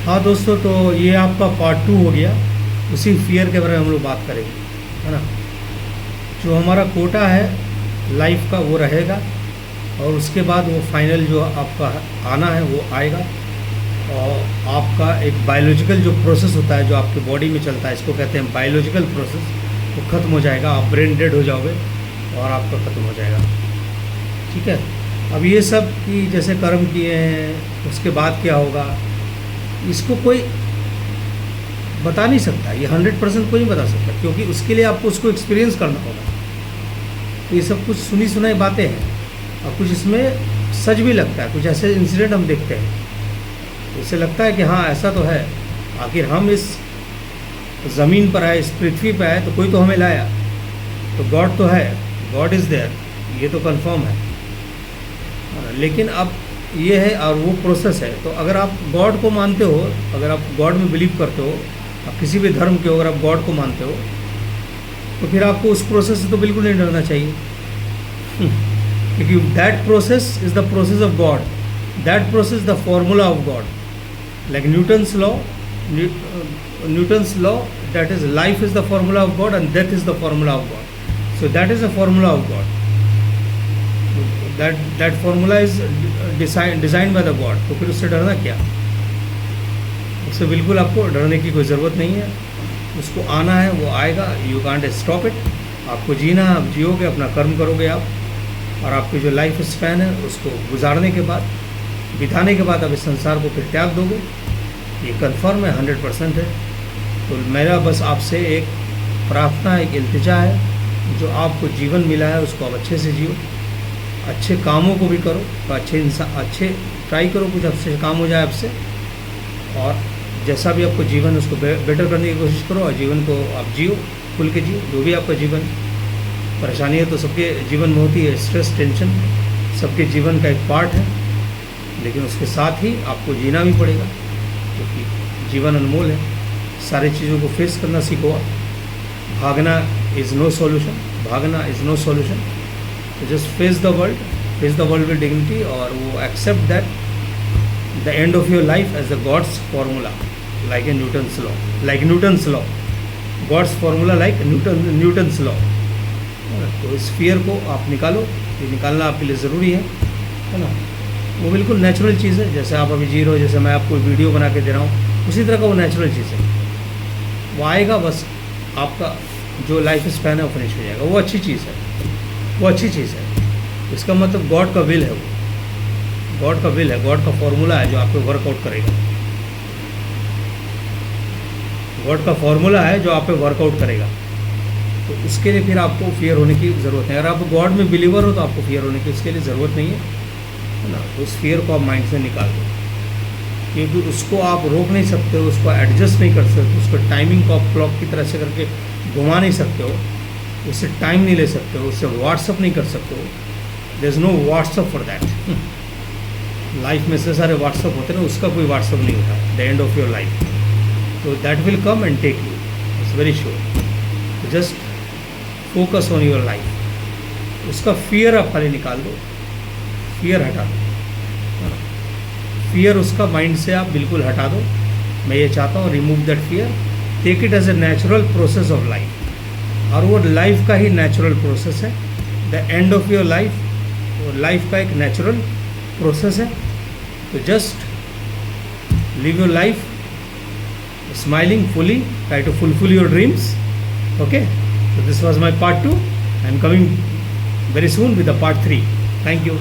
हाँ दोस्तों, तो ये आपका पार्ट 2 हो गया। उसी फियर के बारे में हम लोग बात करेंगे, है ना। जो हमारा कोटा है लाइफ का वो रहेगा, और उसके बाद वो फाइनल जो आपका आना है वो आएगा। और आपका एक बायोलॉजिकल जो प्रोसेस होता है जो आपकी बॉडी में चलता है, इसको कहते हैं बायोलॉजिकल प्रोसेस, वो ख़त्म हो जाएगा। आप ब्रेन डेड हो जाओगे और आपका ख़त्म हो जाएगा। ठीक है। अब ये सब कि जैसे कर्म किए हैं उसके बाद क्या होगा, इसको कोई बता नहीं सकता। ये 100% कोई नहीं बता सकता, क्योंकि उसके लिए आपको उसको एक्सपीरियंस करना होगा। तो ये सब कुछ सुनी सुनाई बातें हैं, और कुछ इसमें सच भी लगता है। कुछ ऐसे इंसिडेंट हम देखते हैं, इससे लगता है कि हाँ ऐसा तो है। आखिर हम इस ज़मीन पर आए, इस पृथ्वी पर आए, तो कोई तो हमें लाया, तो गॉड तो है, गॉड इज़ देयर, ये तो कंफर्म है। लेकिन अब ये है, और वो प्रोसेस है। तो अगर आप गॉड को मानते हो, अगर आप गॉड में बिलीव करते हो, आप किसी भी धर्म के हो, अगर आप गॉड को मानते हो, तो फिर आपको उस प्रोसेस से तो बिल्कुल नहीं डरना चाहिए। क्योंकि that process is the process of God, that process the formula of God. Like Newton's law, that is life is the formula of God and death is the formula of God. So that is the formula of God, that formula is design by the God. तो फिर उससे डरना क्या, उससे बिल्कुल आपको डरने की कोई ज़रूरत नहीं है। उसको आना है, वो आएगा, यू कांट स्टॉप इट। आपको जीना है, आप जियोगे, अपना कर्म करोगे आप, और आपकी जो लाइफ स्पैन है उसको गुजारने के बाद, बिताने के बाद आप इस संसार को फिर त्याग दोगे, ये कन्फर्म है, 100% है। तो मेरा बस आपसे एक प्रार्थना है, एक इल्तिजा है, जो आपको जीवन मिला है उसको आप अच्छे से जियो, अच्छे कामों को भी करो, तो अच्छे ट्राई करो, कुछ अच्छे काम हो जाए आपसे। और जैसा भी आपको जीवन उसको बेटर करने की कोशिश करो, और जीवन को आप जियो, खुल के जियो। जो भी आपका जीवन परेशानी है, तो सबके जीवन में होती है, स्ट्रेस, टेंशन सबके जीवन का एक पार्ट है। लेकिन उसके साथ ही आपको जीना भी पड़ेगा, क्योंकि जीवन अनमोल है। सारी चीज़ों को फेस करना सीखो आप। भागना इज़ नो सॉल्यूशन, भागना इज़ नो सॉल्यूशन। तो just face the world with dignity, और वो accept that the end of your life as the god's formula, like a Newton's law, god's formula like Newton's law. तो इस fear को आप निकालो, ये निकालना आपके लिए ज़रूरी है ना। वो बिल्कुल नेचुरल चीज़ है, जैसे आप अभी जी रहे हो, जैसे मैं आपको वीडियो बना के दे रहा हूँ, उसी तरह का वो नेचुरल चीज़ है। वो आएगा, बस आपका जो लाइफ स्पैन है वो फिनिश हो जाएगा। वो अच्छी चीज़ है, वो अच्छी चीज़ है। इसका मतलब गॉड का विल है, वो गॉड का विल है, गॉड का फॉर्मूला है जो आपको वर्कआउट करेगा। गॉड का फॉर्मूला है जो आप पे वर्कआउट करेगा। तो उसके लिए फिर आपको फियर होने की ज़रूरत नहीं। अगर आप गॉड में बिलीवर हो तो आपको फियर होने की उसके लिए ज़रूरत नहीं है ना। तो उस फियर को आप माइंड से निकाल दो, क्योंकि उसको आप रोक नहीं सकते हो, उसको एडजस्ट नहीं कर सकते, उसको टाइमिंग को आप क्लॉक की तरह से करके घुमा नहीं सकते हो, उससे टाइम नहीं ले सकते हो, उससे व्हाट्सअप नहीं कर सकते हो। There is no WhatsApp for that. Life में से सारे व्हाट्सअप होते हैं ना, उसका कोई व्हाट्सअप नहीं होता the end of your life. तो that will come and take you, it's very sure. Just focus on your life. उसका फियर आप खाली निकाल दो, फियर हटा दो, फियर उसका माइंड से आप बिल्कुल हटा दो। मैं ये चाहता हूँ, remove that fear, take it as a natural process of life. और वो लाइफ का ही नेचुरल प्रोसेस है। The end of your life, वो लाइफ का एक नेचुरल प्रोसेस है। तो just live your life smiling fully, try to fulfil your dreams. Okay, so this was my part 2. I am coming very soon with the part 3. Thank you.